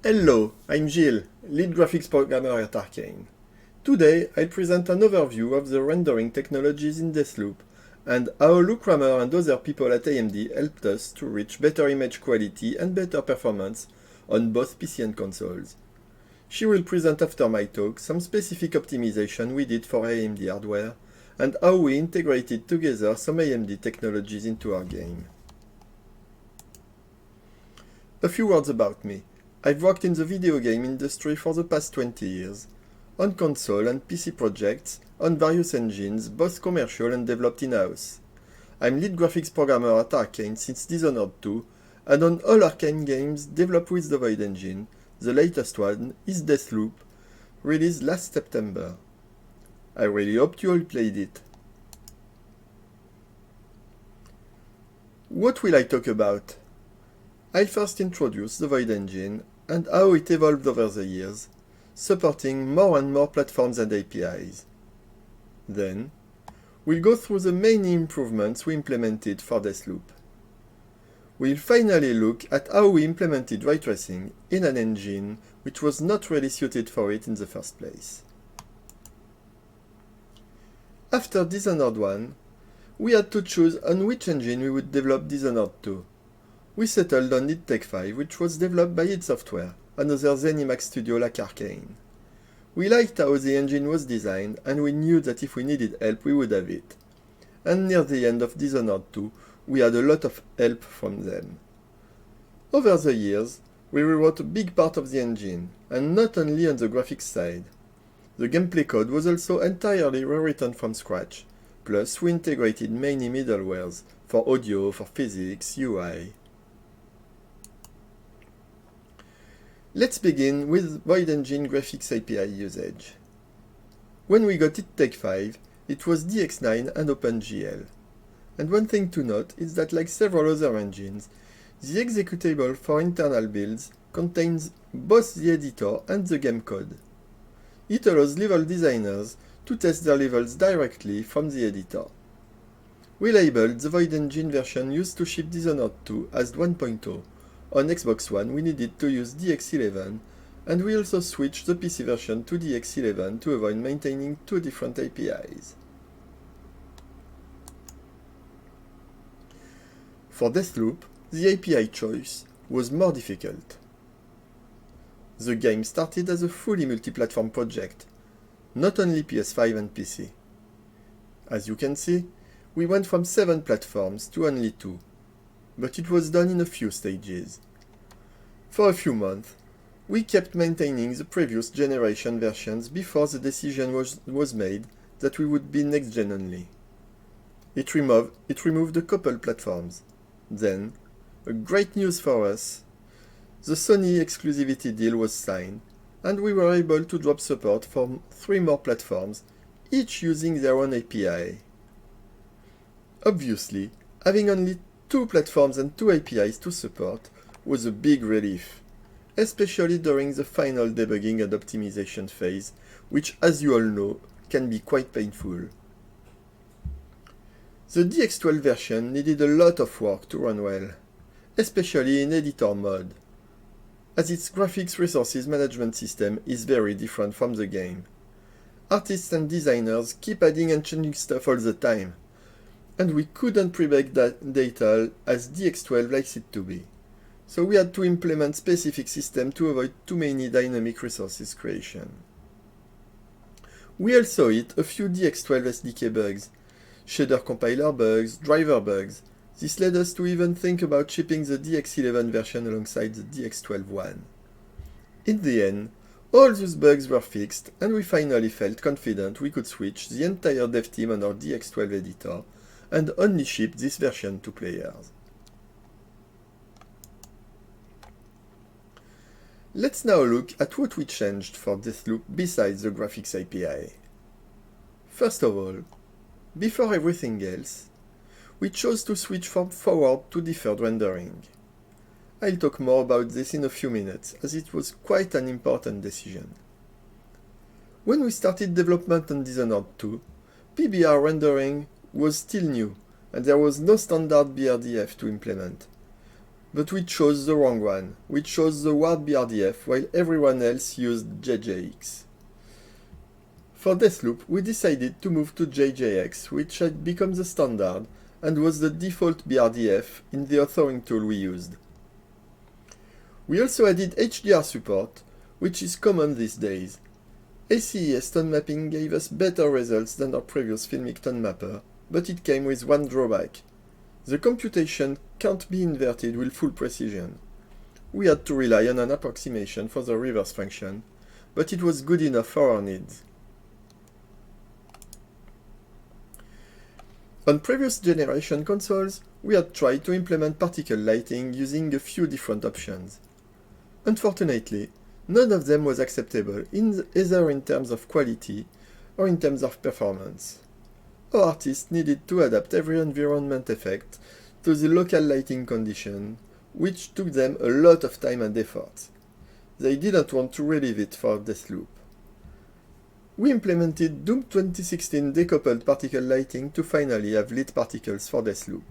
Hello, I'm Gilles, lead graphics programmer at Arcane. Today I'll present an overview of the rendering technologies in Deathloop and how Lou Kramer and other people at AMD helped us to reach better image quality and better performance on both PC and consoles. She will present after my talk some specific optimization we did for AMD hardware and how we integrated together some AMD technologies into our game. A few words about me. I've worked in the video game industry for the past 20 years, on console and PC projects, on various engines, both commercial and developed in-house. I'm lead graphics programmer at Arcane since Dishonored 2, and on all Arcane games developed with the Void engine. The latest one is Deathloop, released last September. I really hope you all played it. What will I talk about? I'll first introduce the Void engine and how it evolved over the years, supporting more and more platforms and APIs. Then, we'll go through the many improvements we implemented for Deathloop. We'll finally look at how we implemented ray tracing in an engine which was not really suited for it in the first place. After Dishonored 1, we had to choose on which engine we would develop Dishonored 2. We settled on id Tech 5, which was developed by id Software, another ZeniMax studio like Arcane. We liked how the engine was designed, and we knew that if we needed help we would have it. And near the end of Dishonored 2, we had a lot of help from them. Over the years, we rewrote a big part of the engine, and not only on the graphics side. The gameplay code was also entirely rewritten from scratch, plus we integrated many middlewares for audio, for physics, UI. Let's begin with Void Engine graphics API usage. When we got id Tech 5, it was DX9 and OpenGL. And one thing to note is that like several other engines, the executable for internal builds contains both the editor and the game code. It allows level designers to test their levels directly from the editor. We labeled the Void Engine version used to ship Dishonored 2 as 1.0. On Xbox One, we needed to use DX11, and we also switched the PC version to DX11 to avoid maintaining two different APIs. For Deathloop, the API choice was more difficult. The game started as a fully multi-platform project, not only PS5 and PC. As you can see, we went from 7 platforms to only 2. But it was done in a few stages. For a few months, we kept maintaining the previous generation versions before the decision was made that we would be next-gen only. It removed a couple platforms. Then, a great news for us, the Sony exclusivity deal was signed, and we were able to drop support for 3 more platforms, each using their own API. Obviously, having only 2 platforms and 2 APIs to support was a big relief, especially during the final debugging and optimization phase, which, as you all know, can be quite painful. The DX12 version needed a lot of work to run well, especially in editor mode, as its graphics resources management system is very different from the game. Artists and designers keep adding and changing stuff all the time, and we couldn't pre-bake that data as DX12 likes it to be. So we had to implement specific systems to avoid too many dynamic resources creation. We also hit a few DX12 SDK bugs, shader compiler bugs, driver bugs. This led us to even think about shipping the DX11 version alongside the DX12 one. In the end, all those bugs were fixed, and we finally felt confident we could switch the entire dev team on our DX12 editor and only ship this version to players. Let's now look at what we changed for Deathloop besides the graphics API. First of all, before everything else, we chose to switch from forward to deferred rendering. I'll talk more about this in a few minutes, as it was quite an important decision. When we started development on Dishonored 2, PBR rendering was still new, and there was no standard BRDF to implement. But we chose the wrong one. We chose the Ward BRDF while everyone else used JJX. For Deathloop, we decided to move to JJX, which had become the standard and was the default BRDF in the authoring tool we used. We also added HDR support, which is common these days. ACES tone mapping gave us better results than our previous Filmic tone mapper, but it came with one drawback. The computation can't be inverted with full precision. We had to rely on an approximation for the reverse function, but it was good enough for our needs. On previous generation consoles, we had tried to implement particle lighting using a few different options. Unfortunately, none of them was acceptable either in terms of quality or in terms of performance. Our artists needed to adapt every environment effect to the local lighting condition, which took them a lot of time and effort. They didn't want to relive it for Deathloop. We implemented Doom 2016 decoupled particle lighting to finally have lit particles for Deathloop.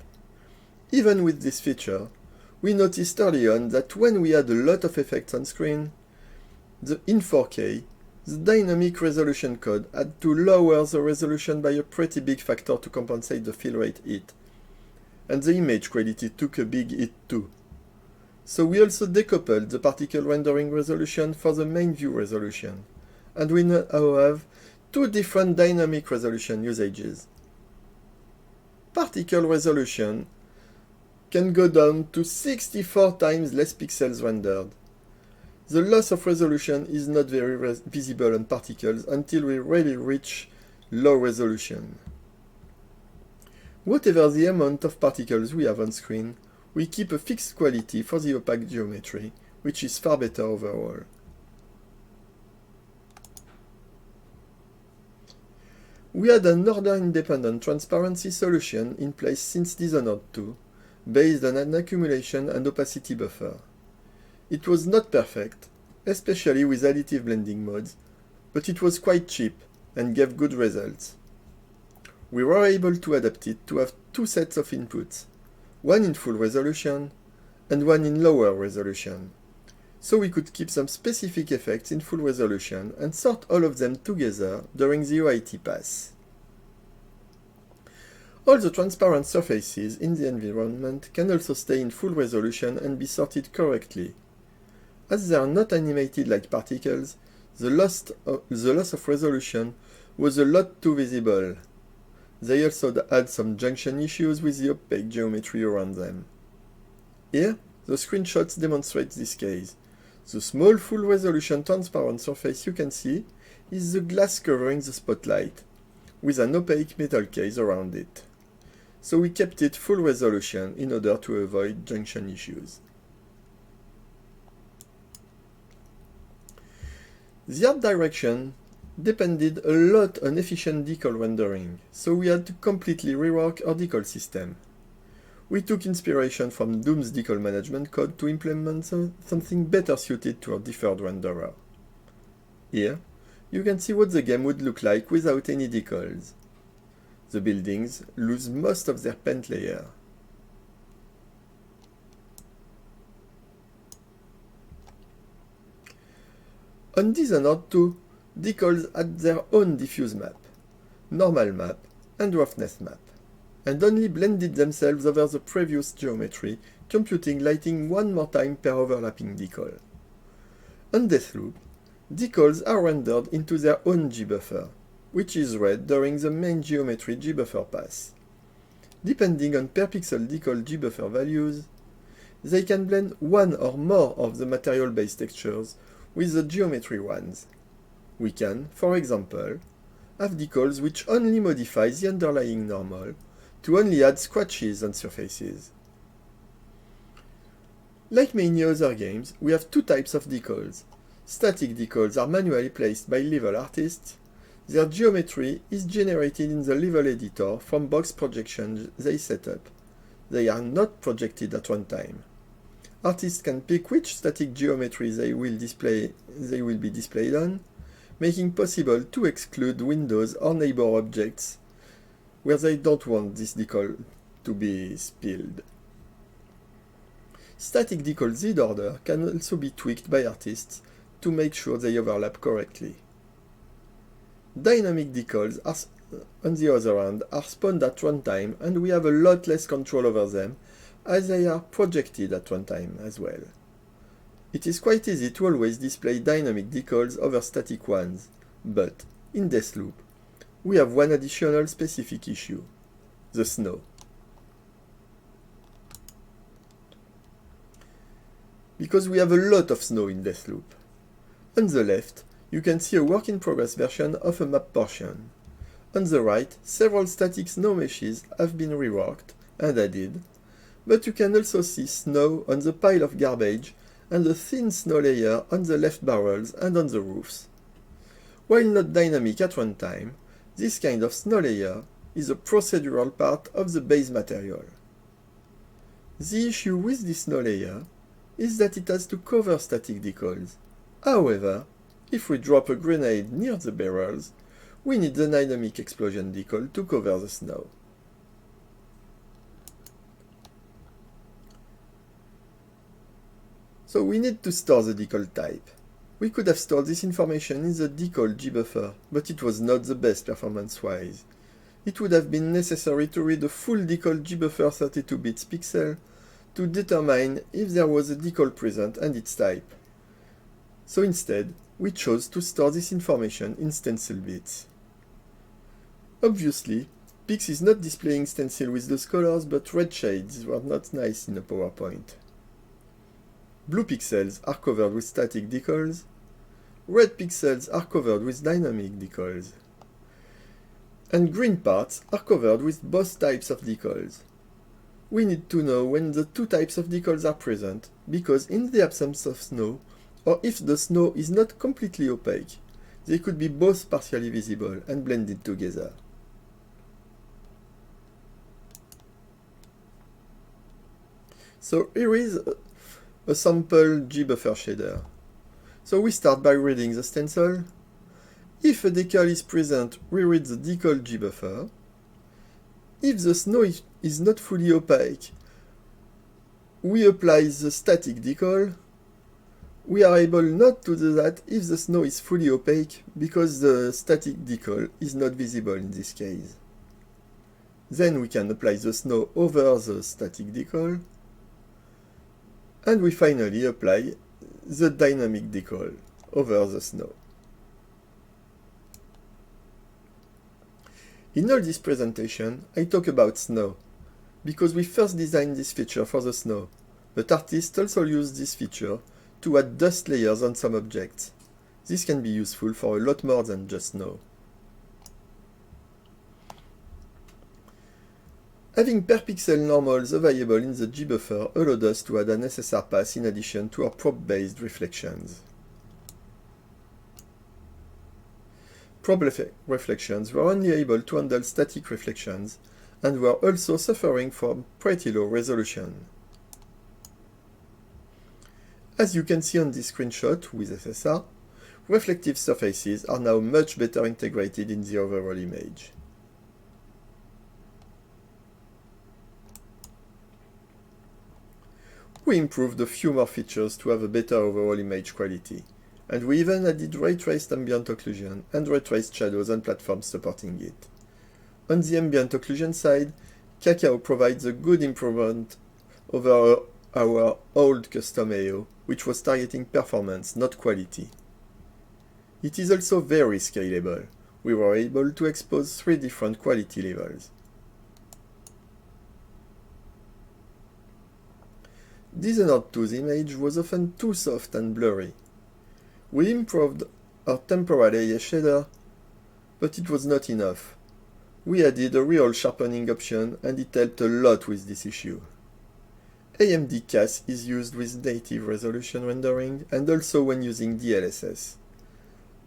Even with this feature, we noticed early on that when we had a lot of effects on screen, in 4K, the dynamic resolution code had to lower the resolution by a pretty big factor to compensate the fill rate hit, and the image quality took a big hit too. So we also decoupled the particle rendering resolution for the main view resolution, and we now have two different dynamic resolution usages. Particle resolution can go down to 64 times less pixels rendered. The loss of resolution is not very visible on particles until we really reach low resolution. Whatever the amount of particles we have on screen, we keep a fixed quality for the opaque geometry, which is far better overall. We had an order-independent transparency solution in place since Dishonored 2, based on an accumulation and opacity buffer. It was not perfect, especially with additive blending modes, but it was quite cheap and gave good results. We were able to adapt it to have two sets of inputs, one in full resolution and one in lower resolution, so we could keep some specific effects in full resolution and sort all of them together during the OIT pass. All the transparent surfaces in the environment can also stay in full resolution and be sorted correctly. As they are not animated like particles, the loss of resolution was a lot too visible. They also had some junction issues with the opaque geometry around them. Here, the screenshots demonstrate this case. The small full resolution transparent surface you can see is the glass covering the spotlight, with an opaque metal case around it. So we kept it full resolution in order to avoid junction issues. The art direction depended a lot on efficient decal rendering, so we had to completely rework our decal system. We took inspiration from Doom's decal management code to implement something better suited to our deferred renderer. Here, you can see what the game would look like without any decals. The buildings lose most of their paint layer. On Dishonored 2, decals had their own diffuse map, normal map, and roughness map, and only blended themselves over the previous geometry, computing lighting one more time per overlapping decal. On Deathloop, decals are rendered into their own G-buffer, which is read during the main geometry G-buffer pass. Depending on per pixel decal G-buffer values, they can blend one or more of the material-based textures with the geometry ones. We can, for example, have decals which only modify the underlying normal to only add scratches on surfaces. Like many other games, we have two types of decals. Static decals are manually placed by level artists. Their geometry is generated in the level editor from box projections they set up. They are not projected at runtime. Artists can pick which static geometry they will be displayed on, making possible to exclude windows or neighbor objects where they don't want this decal to be spilled. Static decal Z order can also be tweaked by artists to make sure they overlap correctly. Dynamic decals, on the other hand, are spawned at runtime, and we have a lot less control over them, as they are projected at runtime as well. It is quite easy to always display dynamic decals over static ones, but in Deathloop, we have one additional specific issue: the snow. Because we have a lot of snow in Deathloop. On the left, you can see a work-in-progress version of a map portion. On the right, several static snow meshes have been reworked and added, but you can also see snow on the pile of garbage and a thin snow layer on the left barrels and on the roofs. While not dynamic at runtime, this kind of snow layer is a procedural part of the base material. The issue with this snow layer is that it has to cover static decals. However, if we drop a grenade near the barrels, we need the dynamic explosion decal to cover the snow. So we need to store the decal type. We could have stored this information in the decal gbuffer, but it was not the best performance-wise. It would have been necessary to read a full decal gbuffer 32-bits pixel to determine if there was a decal present and its type. So instead, we chose to store this information in stencil bits. Obviously, Pix is not displaying stencil with those colors, but red shades were not nice in a PowerPoint. Blue pixels are covered with static decals. Red pixels are covered with dynamic decals. And green parts are covered with both types of decals. We need to know when the two types of decals are present, because in the absence of snow, or if the snow is not completely opaque, they could be both partially visible and blended together. So here is a sample gbuffer shader. So we start by reading the stencil. If a decal is present, we read the decal gbuffer. If the snow is not fully opaque, we apply the static decal. We are able not to do that if the snow is fully opaque, because the static decal is not visible in this case. Then we can apply the snow over the static decal. And we finally apply the dynamic decal over the snow. In all this presentation, I talk about snow, because we first designed this feature for the snow, but artists also use this feature to add dust layers on some objects. This can be useful for a lot more than just snow. Having per pixel normals available in the gbuffer allowed us to add an SSR pass in addition to our prop-based reflections. Prop reflections were only able to handle static reflections and were also suffering from pretty low resolution. As you can see on this screenshot with SSR, reflective surfaces are now much better integrated in the overall image. We improved a few more features to have a better overall image quality, and we even added ray-traced ambient occlusion and ray-traced shadows on platforms supporting it. On the ambient occlusion side, Kakao provides a good improvement over our old custom AO, which was targeting performance, not quality. It is also very scalable. We were able to expose 3 different quality levels. Dishonored 2's image was often too soft and blurry. We improved our temporal AES shader, but it was not enough. We added a real sharpening option, and it helped a lot with this issue. AMD CAS is used with native resolution rendering and also when using DLSS.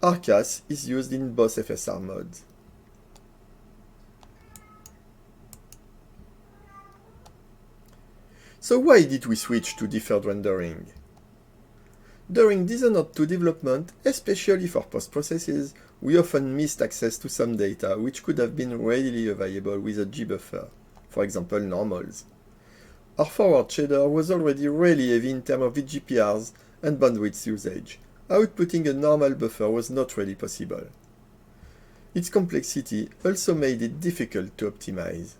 RCAS is used in both FSR modes. So why did we switch to deferred rendering? During Dishonored 2 development, especially for post-processes, we often missed access to some data which could have been readily available with a gbuffer, for example normals. our forward shader was already really heavy in terms of VGPRs and bandwidth usage. Outputting a normal buffer was not really possible. Its complexity also made it difficult to optimize.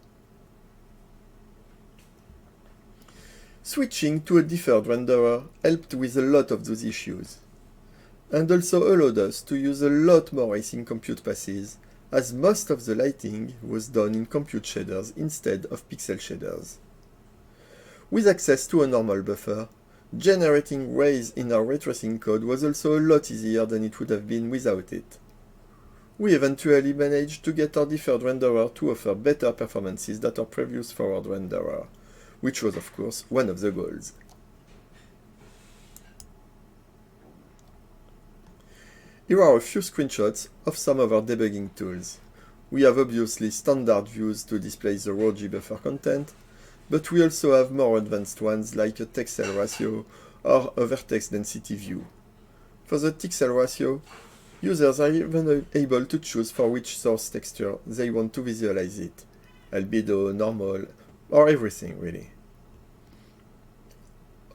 Switching to a deferred renderer helped with a lot of those issues, and also allowed us to use a lot more async compute passes, as most of the lighting was done in compute shaders instead of pixel shaders. With access to a normal buffer, generating rays in our ray tracing code was also a lot easier than it would have been without it. We eventually managed to get our deferred renderer to offer better performances than our previous forward renderer, which was of course one of the goals. Here are a few screenshots of some of our debugging tools. We have obviously standard views to display the raw gbuffer content, but we also have more advanced ones like a texel ratio or a vertex density view. For the texel ratio, users are even able to choose for which source texture they want to visualize it, albedo, normal, or everything really.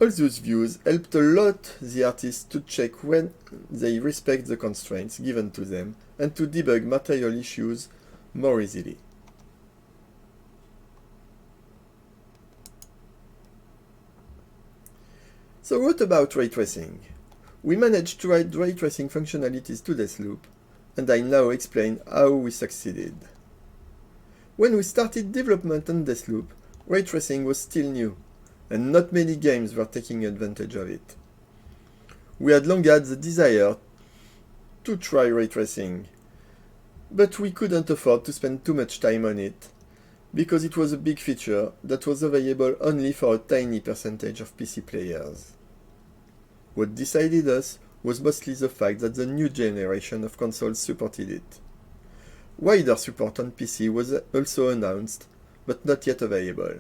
All those views helped a lot the artists to check when they respect the constraints given to them and to debug material issues more easily. So what about ray tracing? We managed to add ray tracing functionalities to Deathloop, and I now explain how we succeeded. When we started development on Deathloop, ray tracing was still new, and not many games were taking advantage of it. We had long had the desire to try ray tracing, but we couldn't afford to spend too much time on it, because it was a big feature that was available only for a tiny percentage of PC players. What decided us was mostly the fact that the new generation of consoles supported it. Wider support on PC was also announced, but not yet available.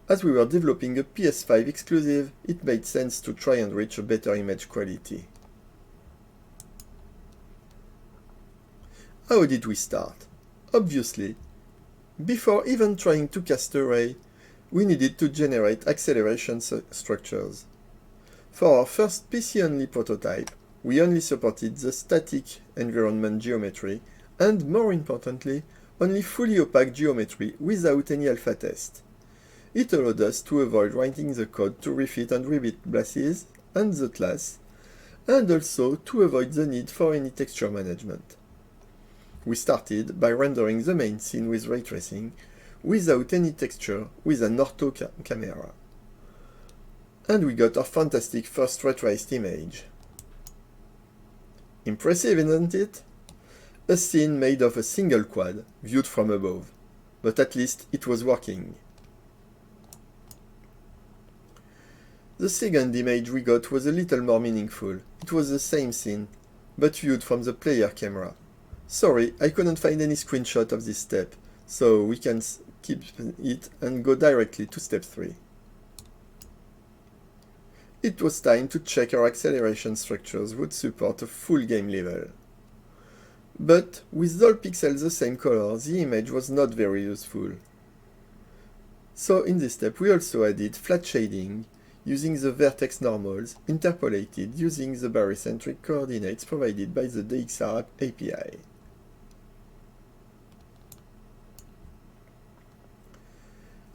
As we were developing a PS5 exclusive, it made sense to try and reach a better image quality. How did we start? Obviously, before even trying to cast a ray, we needed to generate acceleration structures. For our first PC-only prototype, we only supported the static environment geometry and, more importantly, only fully opaque geometry without any alpha test. It allowed us to avoid writing the code to refit and rebit classes and the class, and also to avoid the need for any texture management. We started by rendering the main scene with ray tracing, without any texture, with an ortho camera. And we got our fantastic first ray traced image. Impressive, isn't it? A scene made of a single quad, viewed from above, but at least it was working. The second image we got was a little more meaningful. It was the same scene, but viewed from the player camera. Sorry, I couldn't find any screenshot of this step, so we can skip it and go directly to step 3. It was time to check our acceleration structures would support a full game level. But with all pixels the same color, the image was not very useful. So in this step we also added flat shading, using the vertex normals, interpolated using the barycentric coordinates provided by the DXR API.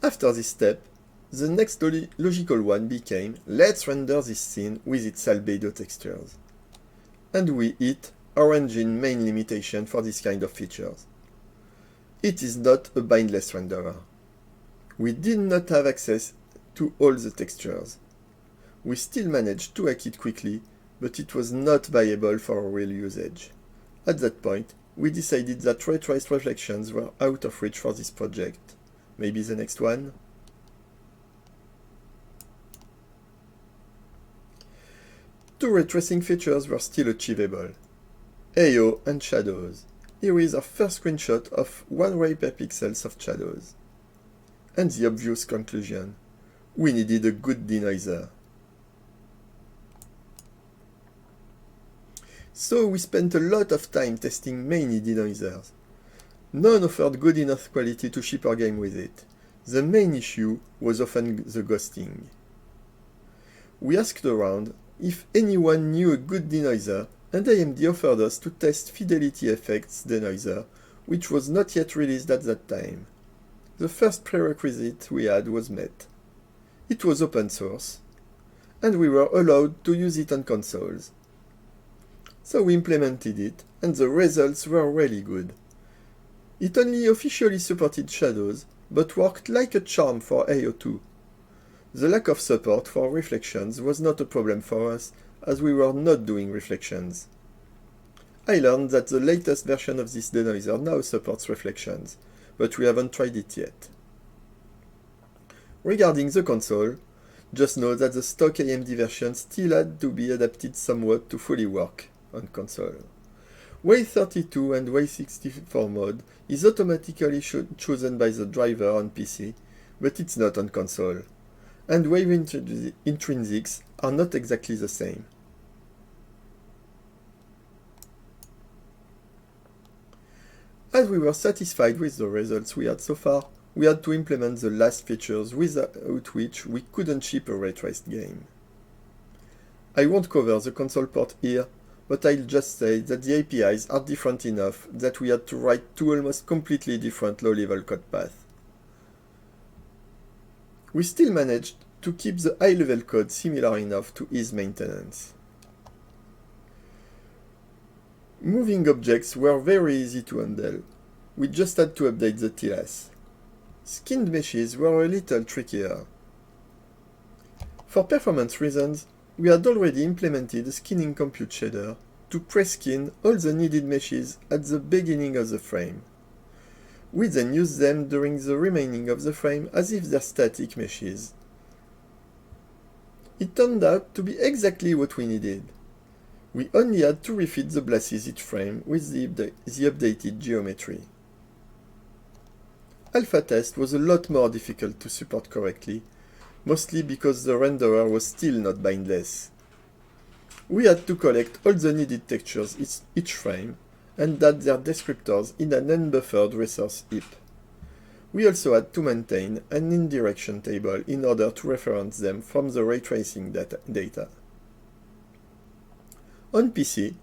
After this step, the next logical one became, let's render this scene with its albedo textures. And we hit our engine main limitation for this kind of features. It is not a bindless renderer. We did not have access to all the textures. We still managed to hack it quickly, but it was not viable for real usage. At that point, we decided that ray traced reflections were out of reach for this project. Maybe the next one? Two ray tracing features were still achievable: AO and shadows. Here is our first screenshot of 1 ray per pixels of shadows. And the obvious conclusion: we needed a good denoiser. So we spent a lot of time testing many denoisers. None offered good enough quality to ship our game with it. The main issue was often the ghosting. We asked around if anyone knew a good denoiser, and AMD offered us to test Fidelity Effects denoiser, which was not yet released at that time. The first prerequisite we had was met. It was open source, and we were allowed to use it on consoles. So we implemented it, and the results were really good. It only officially supported shadows, but worked like a charm for AO2. The lack of support for reflections was not a problem for us, as we were not doing reflections. I learned that the latest version of this denoiser now supports reflections, but we haven't tried it yet. Regarding the console, just know that the stock AMD version still had to be adapted somewhat to fully work on console. Wave 32 and Wave 64 mode is automatically chosen by the driver on PC, but it's not on console, and Wave intrinsics are not exactly the same. As we were satisfied with the results we had so far, we had to implement the last features without which we couldn't ship a ray-traced game. I won't cover the console port here, but I'll just say that the APIs are different enough that we had to write two almost completely different low-level code paths. We still managed to keep the high-level code similar enough to ease maintenance. Moving objects were very easy to handle. We just had to update the TLS. Skinned meshes were a little trickier. For performance reasons, we had already implemented a skinning compute shader to pre-skin all the needed meshes at the beginning of the frame. We then used them during the remaining of the frame as if they're static meshes. It turned out to be exactly what we needed. We only had to refit the blasses each frame with the updated geometry. Alpha test was a lot more difficult to support correctly, mostly because the renderer was still not bindless. We had to collect all the needed textures each frame, and add their descriptors in an unbuffered resource heap. We also had to maintain an indirection table in order to reference them from the ray tracing data. On PC,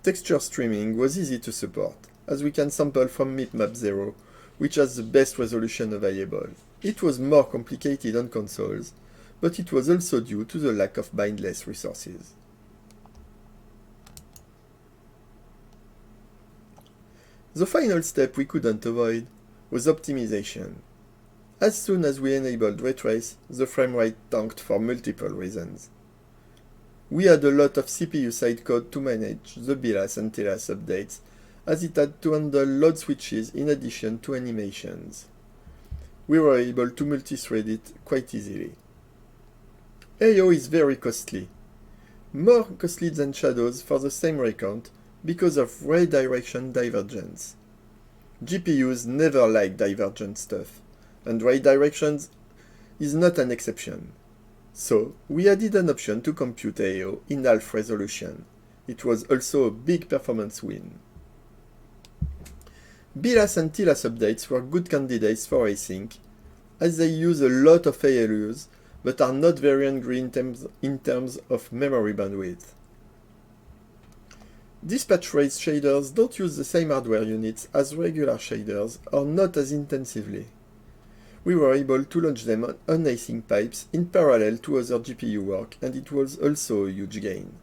texture streaming was easy to support, as we can sample from MIPMAP 0, which has the best resolution available. It was more complicated on consoles, but it was also due to the lack of bindless resources. The final step we couldn't avoid was optimization. As soon as we enabled ray trace, the frame rate tanked for multiple reasons. We had a lot of CPU side code to manage the BILAS and TLAS updates, as it had to handle load switches in addition to animations. We were able to multithread it quite easily. AO is very costly. More costly than shadows for the same ray count because of ray direction divergence. GPUs never like divergent stuff, and ray directions is not an exception. So, we added an option to compute AO in half resolution. It was also a big performance win. BILAS and TLAS updates were good candidates for async, as they use a lot of ALUs, but are not very hungry in terms of memory bandwidth. Dispatch trace shaders don't use the same hardware units as regular shaders, or not as intensively. We were able to launch them on async pipes in parallel to other GPU work, and it was also a huge gain.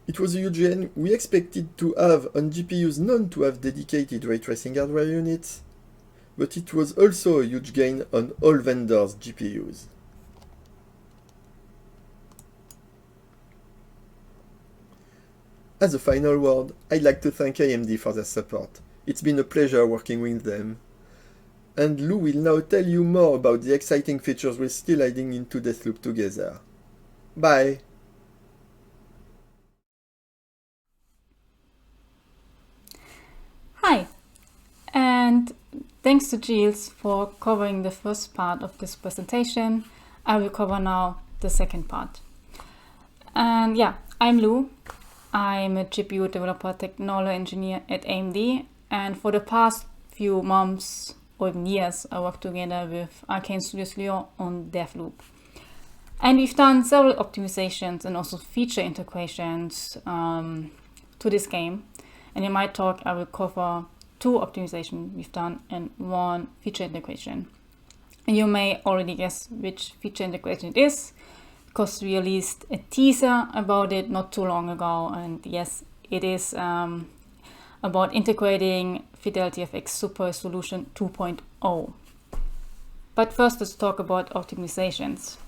It was a huge gain we expected to have on GPUs known to have dedicated ray tracing hardware units, but it was also a huge gain on all vendors' GPUs. As a final word, I'd like to thank AMD for their support. It's been a pleasure working with them. And Lou will now tell you more about the exciting features we're still adding into Deathloop together. Bye! Hi, and thanks to Gilles for covering the first part of this presentation. I will cover now the second part. And yeah, I'm Lou. I'm a GPU developer technology engineer at AMD, and for the past few months or even years, I worked together with Arcane Studios Lyon on Deathloop. And we've done several optimizations and also feature integrations to this game. And in my talk, I will cover 2 optimizations we've done and 1 feature integration. And you may already guess which feature integration it is, because we released a teaser about it not too long ago. And yes, it is about integrating FidelityFX Super Resolution 2.0. But first, let's talk about optimizations.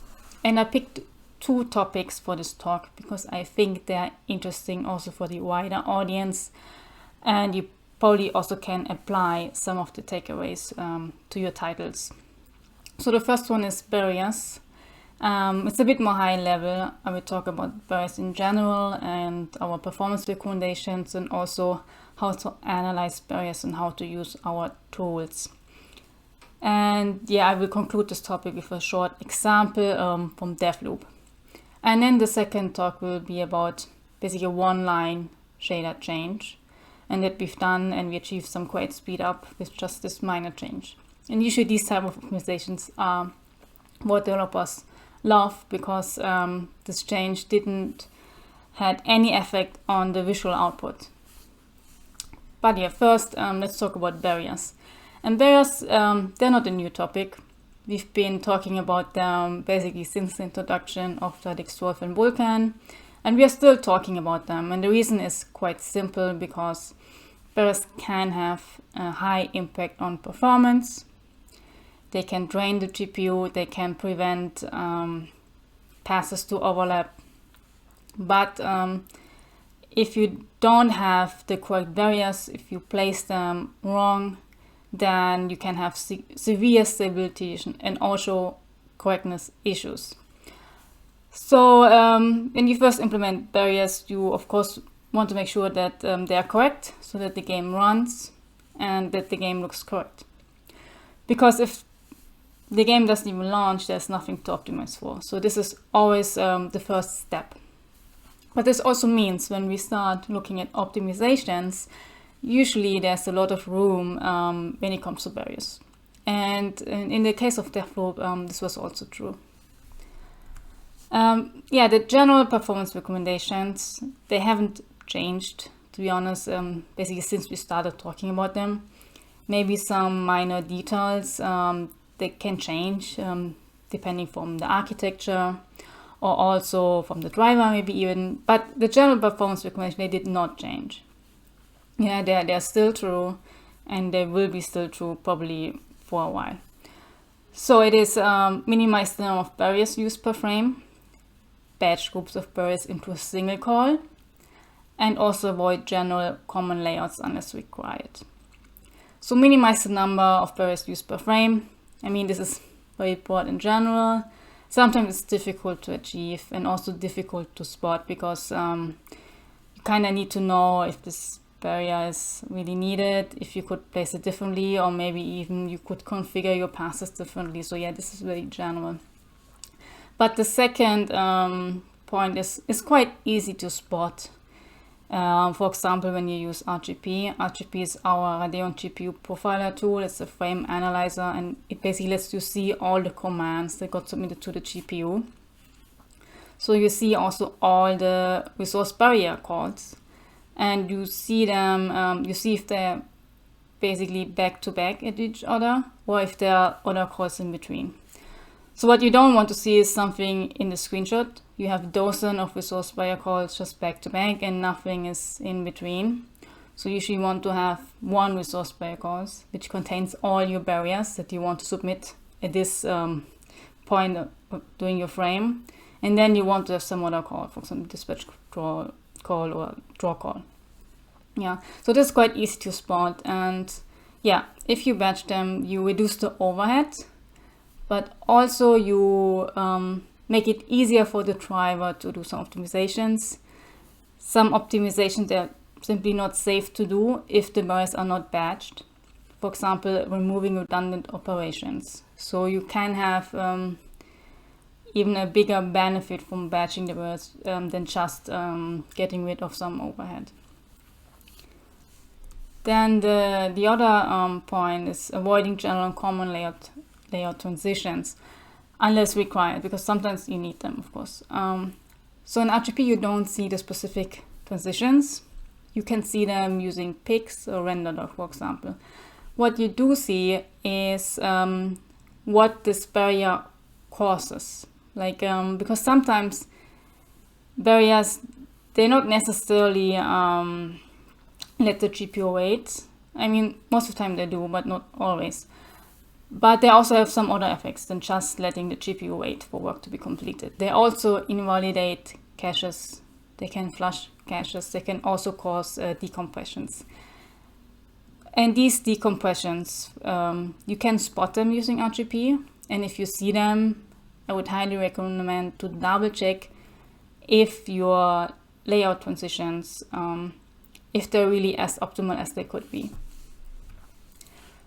And I picked 2 topics for this talk because I think they're interesting also for the wider audience, and you probably also can apply some of the takeaways to your titles. So the first one is barriers. It's a bit more high level. I will talk about barriers in general and our performance recommendations, and also how to analyze barriers and how to use our tools. And yeah, I will conclude this topic with a short example from Deathloop. And then the second talk will be about basically a 1-line shader change, and that we've done, and we achieved some great speed up with just this minor change. And usually these type of optimizations are what developers love, because this change didn't had any effect on the visual output. But yeah, first let's talk about barriers. And barriers, they're not a new topic. We've been talking about them basically since the introduction of Radix 12 and Vulkan, and we are still talking about them. And the reason is quite simple, because barriers can have a high impact on performance. They can drain the GPU, they can prevent passes to overlap. But if you don't have the correct barriers, if you place them wrong, then you can have severe stability and also correctness issues. So when you first implement barriers, you of course want to make sure that they are correct, so that the game runs and that the game looks correct. Because if the game doesn't even launch, there's nothing to optimize for. So this is always the first step. But this also means when we start looking at optimizations, usually there's a lot of room when it comes to barriers. And in the case of Deathloop, this was also true. Yeah, the general performance recommendations, they haven't changed, to be honest, basically since we started talking about them. Maybe some minor details, they can change depending from the architecture or also from the driver maybe even, but the general performance recommendation, they did not change. Yeah, they're still true, and they will be still true probably for a while. So it is minimize the number of barriers used per frame, batch groups of barriers into a single call, and also avoid general common layouts unless required. So minimize the number of barriers used per frame. I mean, this is very broad in general. Sometimes it's difficult to achieve and also difficult to spot, because you kind of need to know if this barrier is really needed, if you could place it differently, or maybe even you could configure your passes differently. So yeah, this is very general. But the second point is quite easy to spot. For example, when you use RGP. RGP is our Radeon GPU profiler tool. It's a frame analyzer, and it basically lets you see all the commands that got submitted to the GPU. So you see also all the resource barrier calls, and you see them, you see if they're basically back to back at each other, or if there are other calls in between. So what you don't want to see is something in the screenshot. You have dozens of resource barrier calls just back to back and nothing is in between. So you usually want to have one resource barrier calls which contains all your barriers that you want to submit at this point of doing your frame. And then you want to have some other call, for example, dispatch call or draw call. Yeah, so this is quite easy to spot. And yeah, if you batch them, you reduce the overhead, but also you make it easier for the driver to do some optimizations. Some optimizations are simply not safe to do if the barriers are not batched. For example, removing redundant operations. So you can have even a bigger benefit from batching the barriers than just getting rid of some overhead. Then the other point is avoiding general and common layout transitions unless required, because sometimes you need them, of course. So in RGP you don't see the specific transitions. You can see them using Pix or Render.org, for example. What you do see is what this barrier causes. Like, because sometimes barriers, they not necessarily let the GPU wait. I mean, most of the time they do, but not always. But they also have some other effects than just letting the GPU wait for work to be completed. They also invalidate caches. They can flush caches. They can also cause decompressions. And these decompressions, you can spot them using RGP. And if you see them, I would highly recommend to double check if your layout transitions, if they're really as optimal as they could be.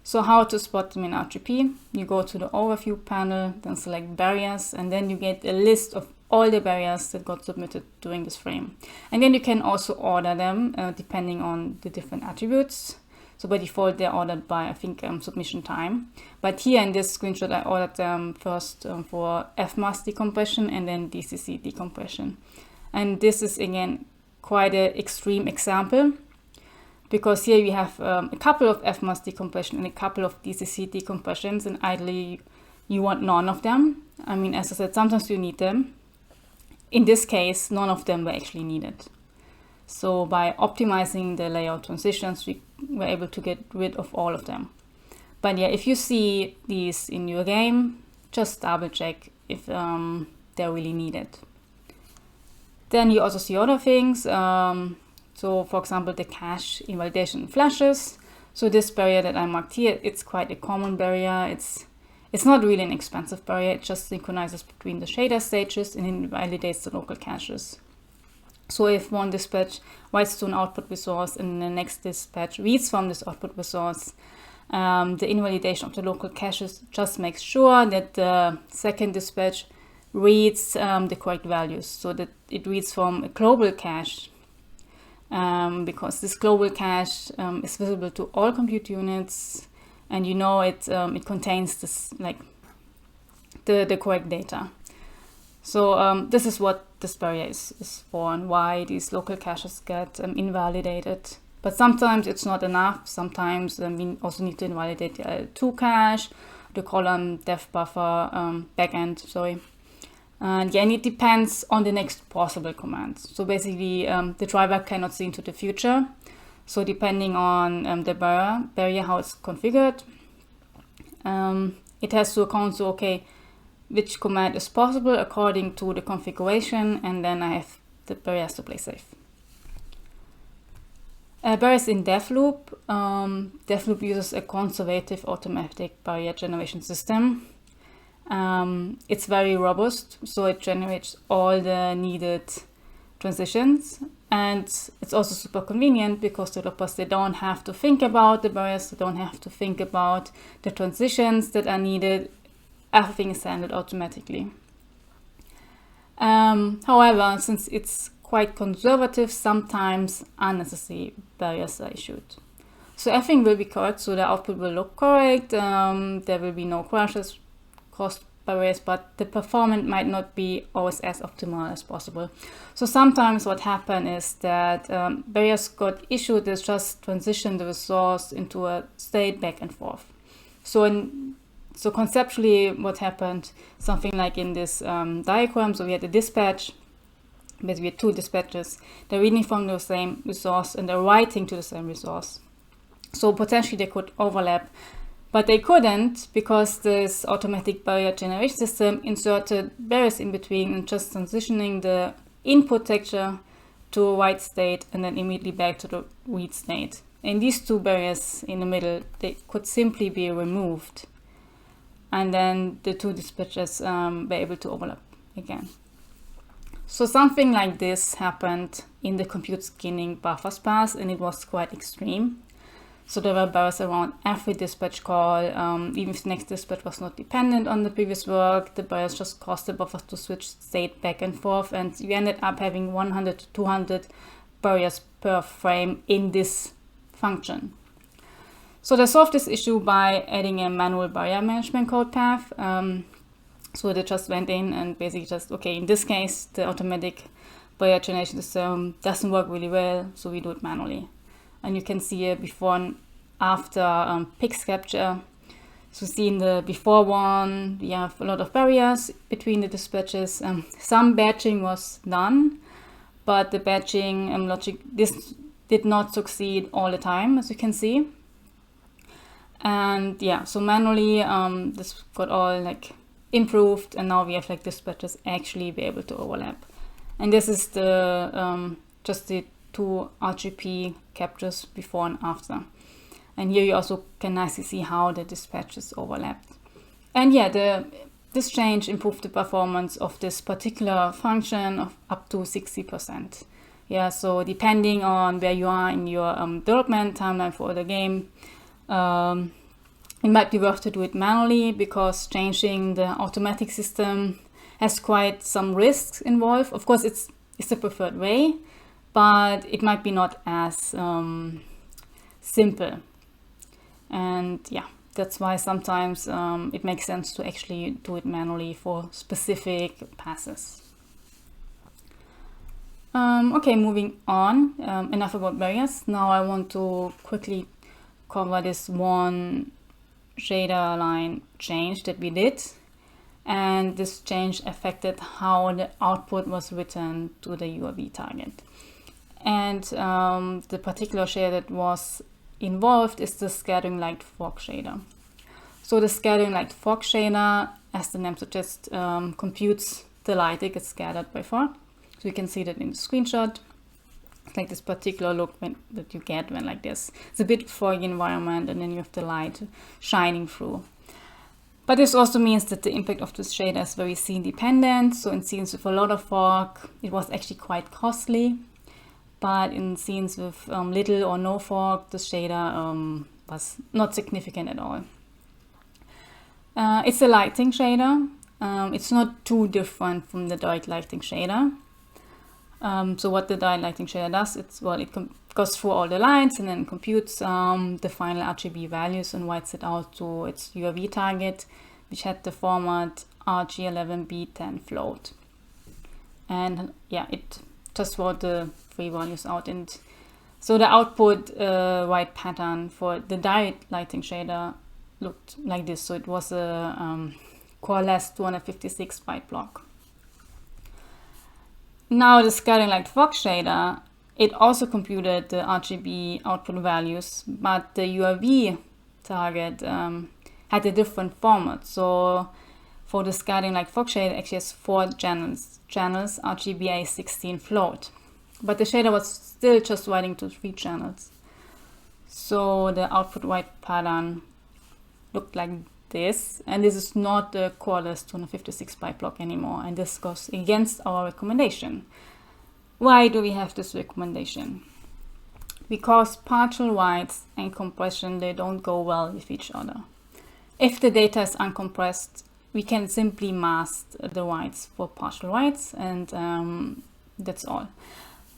So how to spot them in RGP? You go to the overview panel, then select barriers, and then you get a list of all the barriers that got submitted during this frame. And then you can also order them depending on the different attributes. So by default, they're ordered by, I think, submission time. But here in this screenshot, I ordered them first for FMAS decompression and then DCC decompression. And this is, again, quite an extreme example, because here we have a couple of FMAS decompression and a couple of DCC decompressions, and ideally you want none of them. I mean, as I said, sometimes you need them. In this case, none of them were actually needed. So by optimizing the layout transitions, we were able to get rid of all of them. But yeah, if you see these in your game, just double check if they're really needed. Then you also see other things. So for example, the cache invalidation flashes. So this barrier that I marked here, it's quite a common barrier. It's not really an expensive barrier. It just synchronizes between the shader stages and invalidates the local caches. So if one dispatch writes to an output resource and the next dispatch reads from this output resource, the invalidation of the local caches just makes sure that the second dispatch reads the correct values, so that it reads from a global cache, because this global cache is visible to all compute units, and you know it contains this, like, the correct data. So this is what this barrier is for, and why these local caches get invalidated. But sometimes it's not enough. Sometimes we also need to invalidate the L2 cache, the column dev buffer backend, sorry. And again, it depends on the next possible command. So basically, the driver cannot see into the future. So depending on the barrier, how it's configured, it has to account to, okay, which command is possible according to the configuration, and then I have the barriers to play safe. Barriers in Devloop. Devloop uses a conservative automatic barrier generation system. It's very robust, so it generates all the needed transitions, and it's also super convenient because developers, they don't have to think about the barriers, they don't have to think about the transitions that are needed. Everything is handled automatically. However, since it's quite conservative, sometimes unnecessary barriers are issued. So everything will be correct, so the output will look correct, there will be no crashes caused by barriers, but the performance might not be always as optimal as possible. So sometimes what happened is that barriers got issued that just transition the resource into a state back and forth. So conceptually, what happened, something like in this diagram, so we had a dispatch, basically we had two dispatches, they're reading from the same resource and they're writing to the same resource. So potentially they could overlap, but they couldn't because this automatic barrier generation system inserted barriers in between and just transitioning the input texture to a write state and then immediately back to the read state. And these two barriers in the middle, they could simply be removed. And then the two dispatches were able to overlap again. So something like this happened in the compute skinning buffer sparse, and it was quite extreme. So there were barriers around every dispatch call, even if the next dispatch was not dependent on the previous work, the barriers just caused the buffers to switch state back and forth, and we ended up having 100 to 200 barriers per frame in this function. So they solved this issue by adding a manual barrier management code path. So they just went in and basically just, okay, in this case, the automatic barrier generation system doesn't work really well, so we do it manually. And you can see a before and after PIX capture. So see in the before one, we have a lot of barriers between the dispatches. Some batching was done, but the batching logic this did not succeed all the time, as you can see. And yeah, so manually this got all like improved, and now we have like dispatches actually be able to overlap. And this is the just the two RGP captures before and after. And here you also can nicely see how the dispatches overlapped. And yeah, this change improved the performance of this particular function of up to 60%. Yeah, so depending on where you are in your development timeline for the game, it might be worth to do it manually, because changing the automatic system has quite some risks involved. Of course, it's the preferred way, but it might be not as simple. And yeah, that's why sometimes it makes sense to actually do it manually for specific passes. Okay, moving on. Enough about barriers. Now I want to quickly cover this one shader line change that we did. And this change affected how the output was written to the UAV target. And the particular shader that was involved is the scattering light fog shader. So the scattering light fog shader, as the name suggests, computes the light that gets scattered by fog. So you can see that in the screenshot. It's like this particular look that you get when like this. It's a bit foggy environment, and then you have the light shining through. But this also means that the impact of this shader is very scene dependent. So in scenes with a lot of fog, it was actually quite costly. But in scenes with little or no fog, the shader was not significant at all. It's a lighting shader. It's not too different from the direct lighting shader. So what the direct lighting shader does, it goes through all the lines and then computes the final RGB values and writes it out to its UAV target, which had the format RG11B10 float. And yeah, it just wrote the three values out. And so the output white pattern for the direct lighting shader looked like this. So it was a coalesced 256 byte block. Now the scattering light fog shader, it also computed the RGB output values, but the UAV target had a different format. So for the scattering light fog shader, it actually has 4 channels RGBA 16 float, but the shader was still just writing to 3 channels. So the output white pattern looked like this, and this is not the coalesced 256 byte block anymore, and this goes against our recommendation. Why do we have this recommendation? Because partial whites and compression, they don't go well with each other. If the data is uncompressed, we can simply mask the whites for partial whites, and that's all.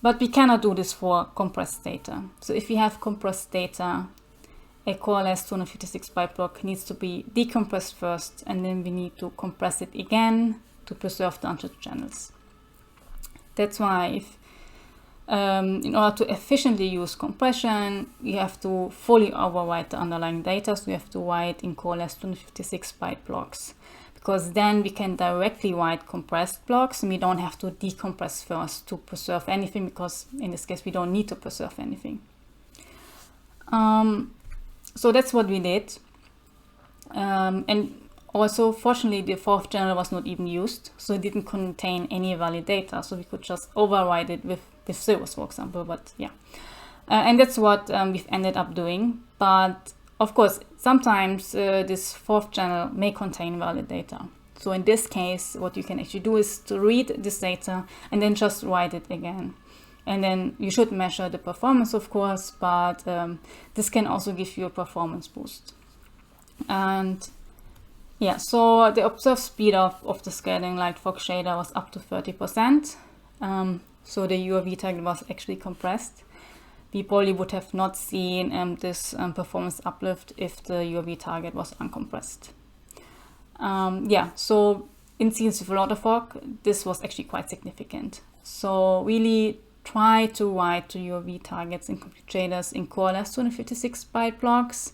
But we cannot do this for compressed data. So if we have compressed data, a coalesced 256 byte block needs to be decompressed first, and then we need to compress it again to preserve the untouched channels. That's why in order to efficiently use compression, you have to fully overwrite the underlying data. So you have to write in coalesced 256 byte blocks, because then we can directly write compressed blocks and we don't have to decompress first to preserve anything, because in this case we don't need to preserve anything. So that's what we did. And also, fortunately, the 4th channel was not even used, so it didn't contain any valid data, so we could just override it with zeros, for example. But yeah, and that's what we've ended up doing. But of course, sometimes this 4th channel may contain valid data. So in this case, what you can actually do is to read this data and then just write it again. And then you should measure the performance, of course, but this can also give you a performance boost. And yeah, so the observed speed of the scattering light fog shader was up to 30%. So the UAV target was actually compressed. we probably would have not seen this performance uplift if the UAV target was uncompressed. Yeah, so in scenes with a lot of fog, this was actually quite significant. So really try to write to UAV targets in complete shaders in core less 256 byte blocks.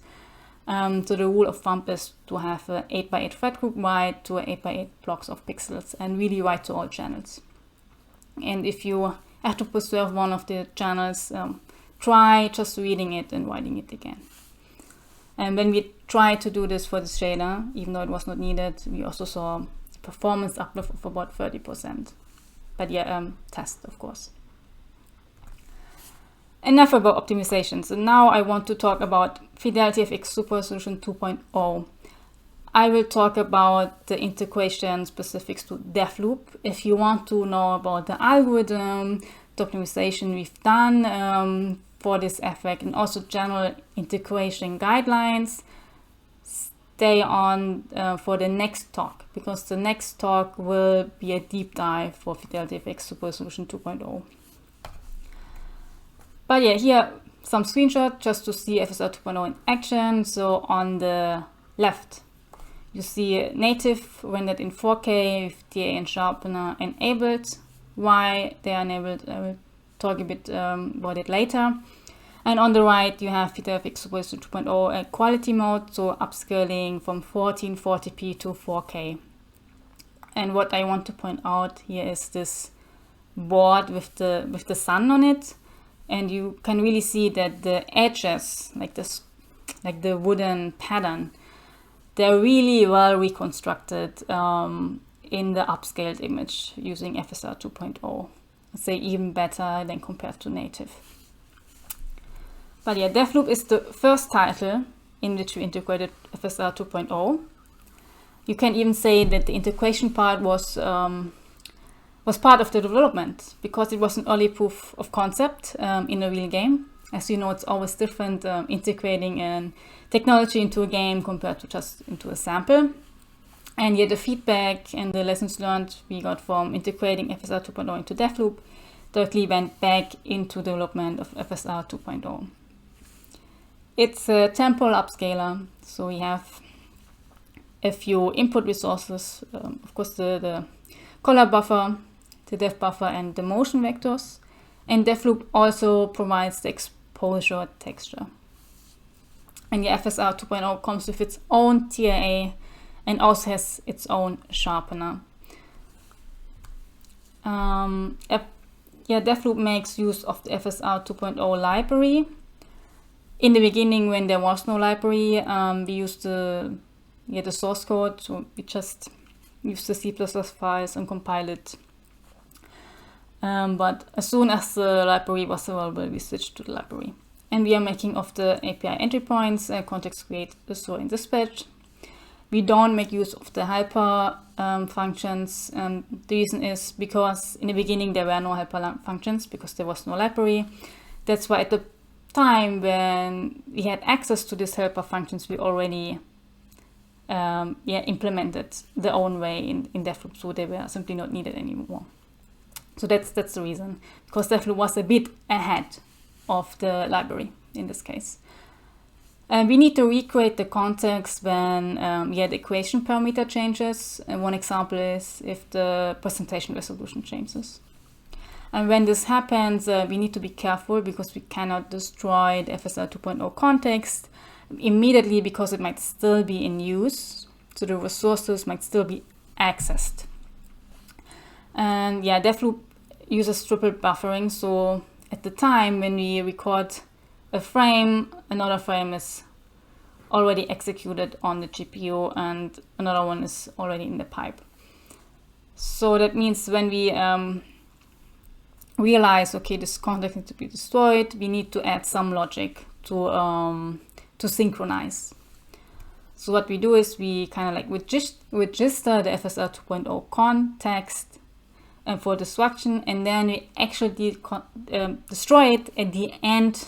So the rule of thumb is to have an 8x8 thread group wide to 8x8 blocks of pixels and really write to all channels. And if you have to preserve one of the channels, try just reading it and writing it again. And when we tried to do this for the shader, even though it was not needed, we also saw performance uplift of about 30%. But yeah, test, of course. Enough about optimizations. And now I want to talk about FidelityFX Super Resolution 2.0. I will talk about the integration specifics to Devloop. If you want to know about the algorithm, the optimization we've done for this effect, and also general integration guidelines, stay on for the next talk, because the next talk will be a deep dive for FidelityFX Super Resolution 2.0. But yeah, here some screenshots just to see FSR 2.0 in action. So on the left, you see native rendered in 4K with DA and sharpener enabled. Why they are enabled, I will talk a bit about it later. And on the right, you have FidelityFX Super Resolution 2.0 quality mode, so upscaling from 1440p to 4K. And what I want to point out here is this board with the sun on it. And you can really see that the edges, like the wooden pattern, they're really well reconstructed in the upscaled image using FSR 2.0. I'd say even better than compared to native. But yeah, Devloop is the first title in which we integrated FSR 2.0. You can even say that the integration part was part of the development, because it was an early proof of concept in a real game. As you know, it's always different integrating a technology into a game compared to just into a sample. And yet the feedback and the lessons learned we got from integrating FSR 2.0 into Devloop directly went back into development of FSR 2.0. It's a temporal upscaler, so we have a few input resources, of course the color buffer, the depth buffer, and the motion vectors. And Devloop also provides the exposure texture. And the FSR 2.0 comes with its own TIA and also has its own sharpener. Devloop makes use of the FSR 2.0 library. In the beginning, when there was no library, we used the source code, so we just use the C++ files and compile it. But as soon as the library was available, we switched to the library. And we are making of the API entry points, context create, store, and dispatch. We don't make use of the helper functions. The reason is because in the beginning there were no helper functions because there was no library. That's why at the time when we had access to these helper functions, we already implemented their own way in Devloop, so they were simply not needed anymore. So that's the reason, because Devloop was a bit ahead of the library in this case. And we need to recreate the context when the equation parameter changes. And one example is if the presentation resolution changes. And when this happens, we need to be careful because we cannot destroy the FSR 2.0 context immediately because it might still be in use. So the resources might still be accessed. And yeah, Devloop uses triple buffering. So at the time when we record a frame, another frame is already executed on the GPU and another one is already in the pipe. So that means when we realize, okay, this context needs to be destroyed, we need to add some logic to synchronize. So what we do is we kind of like register the FSR 2.0 context and for destruction, and then we actually destroy it at the end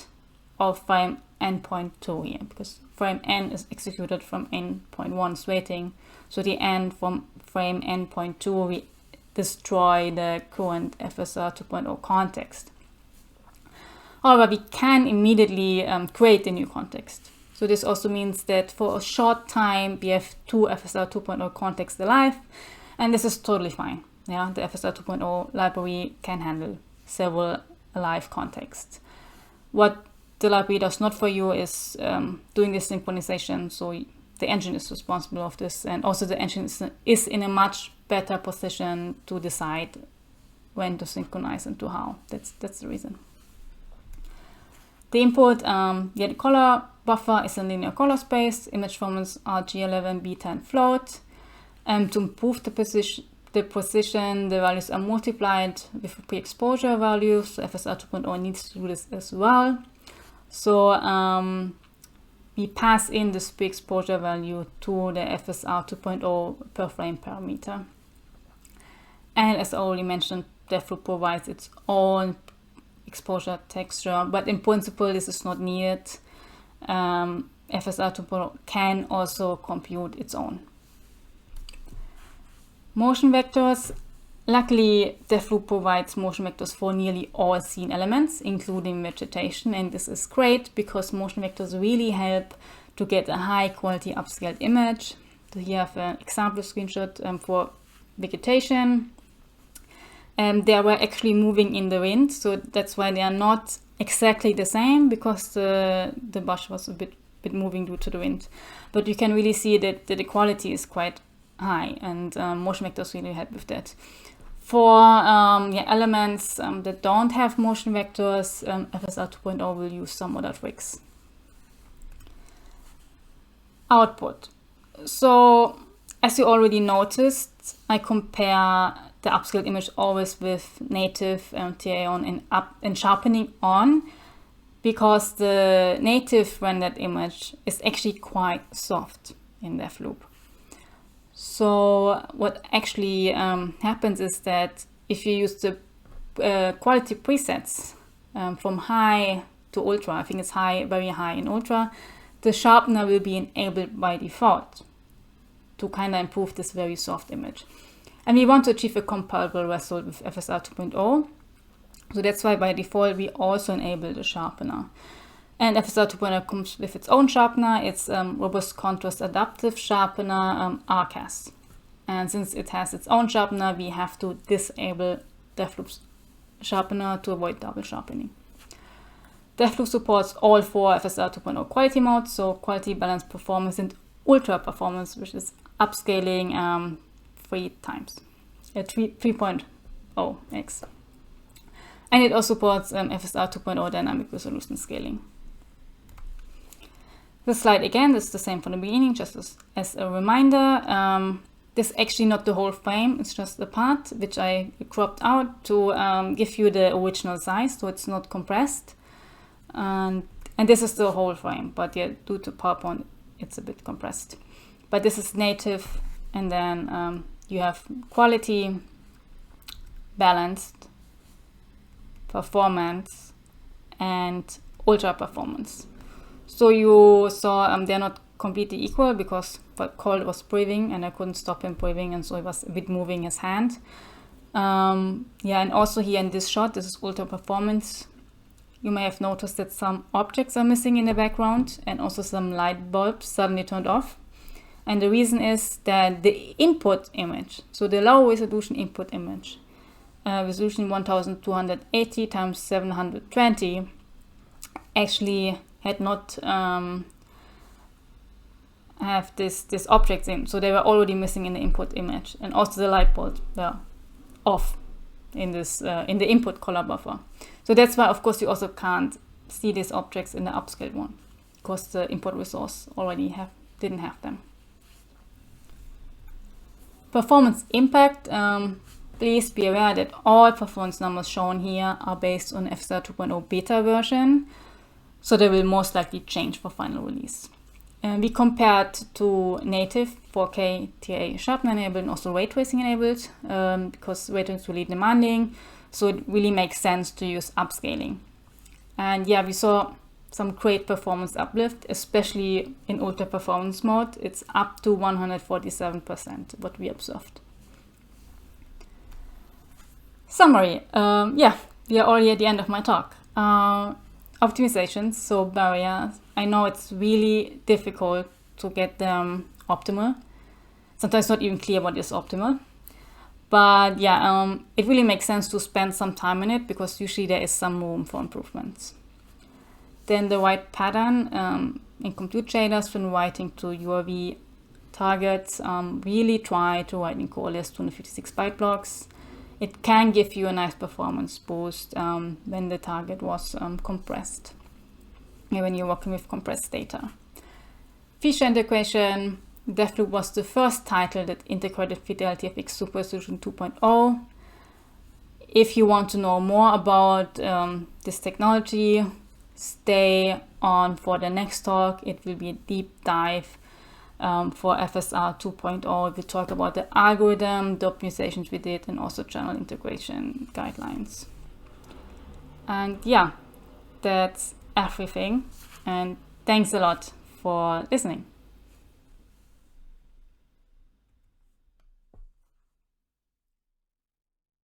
of frame n.2 here, because frame n is executed from n.1's waiting. So the end from frame n.2, we destroy the current FSR 2.0 context. However, we can immediately create a new context. So this also means that for a short time, we have two FSR 2.0 contexts alive, and this is totally fine. Yeah, the FSR 2.0 library can handle several alive contexts. What the library does not for you is doing this synchronization. So the engine is responsible of this, and also the engine is in a much better position to decide when to synchronize and to how. That's the reason. The input, the color buffer is a linear color space, image formats RG11, beta, and float. To improve the precision, the values are multiplied with a pre-exposure value. So FSR 2.0 needs to do this as well. So we pass in this pre-exposure value to the FSR 2.0 per frame parameter. And as I already mentioned, DevLoop provides its own exposure texture, but in principle this is not needed. FSR 2.0 can also compute its own. Motion vectors. Luckily, DevLoop provides motion vectors for nearly all scene elements, including vegetation, and this is great because motion vectors really help to get a high quality upscaled image. So here I have an example screenshot for vegetation. They were actually moving in the wind, so that's why they are not exactly the same, because the brush was a bit moving due to the wind. But you can really see that the quality is quite high, and motion vectors really help with that. For elements that don't have motion vectors, FSR 2.0 will use some other tricks. Output. So as you already noticed, I compare the upscaled image always with native TIA on and sharpening on, because the native rendered image is actually quite soft in DevLoop. So what actually happens is that if you use the quality presets from high to ultra, I think it's high, very high in ultra, the sharpener will be enabled by default to kind of improve this very soft image. And we want to achieve a comparable result with FSR 2.0. So that's why by default we also enable the sharpener. And FSR 2.0 comes with its own sharpener. It's Robust Contrast Adaptive Sharpener RCAS. And since it has its own sharpener, we have to disable DevLoop's sharpener to avoid double sharpening. DevLoop supports all four FSR 2.0 quality modes, so quality, balance, performance, and ultra performance, which is upscaling 3.0x. And it also supports FSR 2.0 dynamic resolution scaling. The slide again is the same from the beginning, just as a reminder. This is actually not the whole frame, it's just the part which I cropped out to give you the original size, so it's not compressed. And this is the whole frame, but yeah, due to PowerPoint, it's a bit compressed. But this is native, and then you have quality, balanced, performance, and ultra performance. So you saw they're not completely equal because Cold was breathing and I couldn't stop him breathing, and so he was a bit moving his hand. And also here in this shot, this is ultra performance. You may have noticed that some objects are missing in the background and also some light bulbs suddenly turned off. And the reason is that the input image, so the low resolution input image, resolution 1280 times 720, actually had not have this objects in, so they were already missing in the input image, and also the light bulbs were off in this in the input color buffer. So that's why, of course, you also can't see these objects in the upscaled one, because the input resource already didn't have them. Performance impact. Please be aware that all performance numbers shown here are based on FSR 2.0 beta version, so they will most likely change for final release. We compared to native 4K TIA sharpener enabled and also ray tracing enabled, because ray tracing is really demanding, so it really makes sense to use upscaling. And yeah, we saw some great performance uplift, especially in ultra performance mode. It's up to 147% what we observed. Summary. We are already at the end of my talk. optimizations, so barriers. I know it's really difficult to get them optimal. Sometimes not even clear what is optimal. But yeah, it really makes sense to spend some time in it because usually there is some room for improvements. Then the right pattern in compute shaders when writing to URV targets, really try to write in CoreOS 256 byte blocks. It can give you a nice performance boost when the target was compressed, when you're working with compressed data. Feature integration. Devloop was the first title that integrated FidelityFX Super Resolution 2.0. If you want to know more about this technology, stay on for the next talk. It will be a deep dive for FSR 2.0. We'll talk about the algorithm, the optimizations we did, and also channel integration guidelines. And yeah, that's everything. And thanks a lot for listening.